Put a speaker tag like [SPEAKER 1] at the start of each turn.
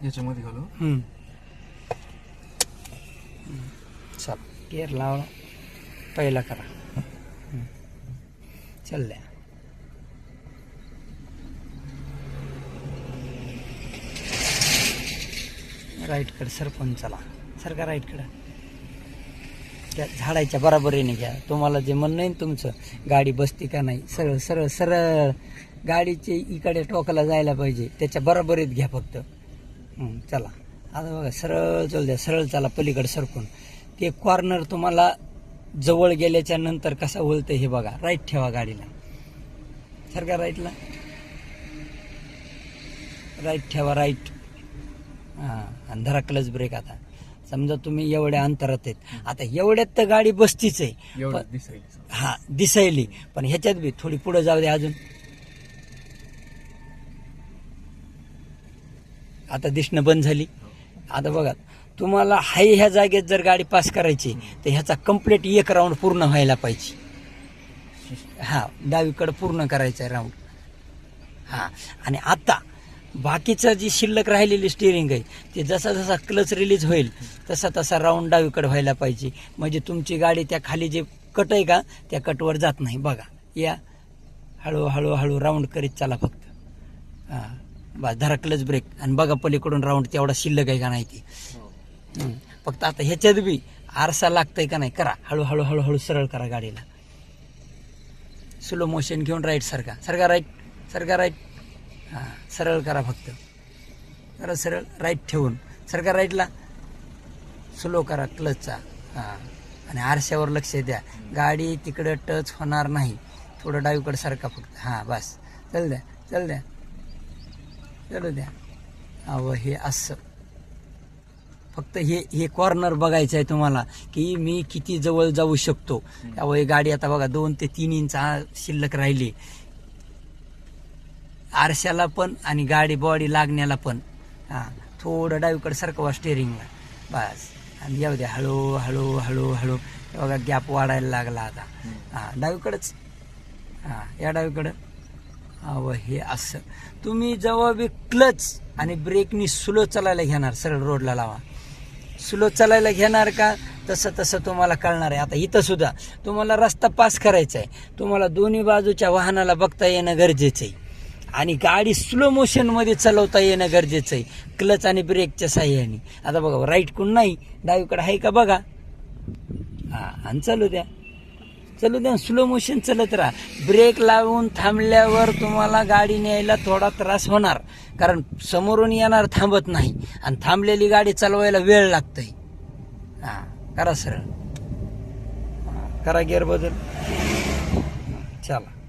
[SPEAKER 1] याच्यामध्ये घालू.
[SPEAKER 2] चल गेअर लावा, पहिला करा. चल द्या. राईटकडे सरपण चला, सरका राईटकडे. त्या झाडाच्या बराबरीने घ्या. तुम्हाला जे म्हणणं आहे ना तुमचं, गाडी बसती का नाही, सरळ सरळ सरळ गाडीचे इकडे टोकाला जायला पाहिजे, त्याच्या बराबरीत घ्या फक्त. चला आता बघा, सरळ चल द्या, सरळ चला पलीकडे सरकून. ते कॉर्नर तुम्हाला जवळ गेल्याच्या नंतर कसा वळतं हे बघा. राईट ठेवा गाडीला, सरका राईटला, राईट ठेवा, राईट. हां, आणि धरा क्लच ब्रेक. आता समजा तुम्ही एवढ्या अंतरात आहेत, आता एवढ्यात तर गाडी बसतीच आहे. हा दिसायली, पण ह्याच्यात बी थोडी पुढे जाऊ द्या अजून. आता दिसणं बंद झाली. आता बघा, तुम्हाला हाय ह्या जागेत जर गाडी पास करायची तर ह्याचा कंप्लीट एक राऊंड पूर्ण व्हायला पाहिजे. हा, डावीकडे पूर्ण करायचा आहे राऊंड. हा, आणि आता बाकीचं जी शिल्लक राहिलेली स्टिअरिंग आहे ते जसा जसा क्लच रिलीज होईल तसा तसा राऊंड डावीकडे व्हायला पाहिजे. म्हणजे तुमची गाडी त्या खाली जे कट आहे का त्या कटवर जात नाही. बघा, या हळू हळू हळू राऊंड करीत चला फक्त. हां बस, धरा क्लच ब्रेक आणि बघा पलीकडून राऊंड तेवढा शिल्लक आहे का नाही ते. फक्त आता ह्याच्यात बी आरसा लागतंय का नाही करा. हळू हळू हळू हळू सरळ करा गाडीला. स्लो मोशन घेऊन राईट सरका, सरका राईट, सरका राईट. हां, सरळ करा फक्त, जरा सरळ राईट ठेवून सरका राईटला. स्लो करा क्लचचा. हां, आणि आरशावर लक्ष द्या, गाडी तिकडं टच होणार नाही. थोडं डावीकडे सरका फक्त. हां बस, चल द्या, चल द्या, चल द्या. अहो हे असं फक्त हे कॉर्नर बघायचं आहे तुम्हाला की मी किती जवळ जाऊ शकतो. अहो ही गाडी आता बघा 2 ते 3 इंच शिल्लक राहिली आरशाला पण आणि गाडी बॉडी लागण्याला पण. हां, थोडं डावीकडे सरकवा स्टेअरिंगला बस, आणि येऊ द्या हळू हळू हळू हळू. बघा गॅप वाढायला लागला आता. हां, डावीकडेच. हां, या डावीकडं. अहो हे असं तुम्ही जेव्हा बी क्लच आणि ब्रेकनी स्लो चालायला घेणार, सरळ रोडला लावा, स्लो चालायला घेणार का तसं तसं तुम्हाला कळणार आहे. आता इथं सुद्धा तुम्हाला रस्ता पास करायचा आहे, तुम्हाला दोन्ही बाजूच्या वाहनाला बघता येणं गरजेचं आहे आणि गाडी स्लो मोशनमध्ये चालवता येणं गरजेचं आहे क्लच आणि ब्रेकच्या साह्याने. आता बघा राईट कोण नाही, डावीकडे आहे का बघा. हां, आणि चालू द्या, चालू द्या, स्लो मोशन चालत राहा. ब्रेक लावून थांबल्यावर तुम्हाला गाडी न्यायला थोडा त्रास होणार, कारण समोरून येणार थांबत नाही आणि थांबलेली गाडी चालवायला वेळ लागतोय. हां, करा सरळ, करा गिअर बदल. चला.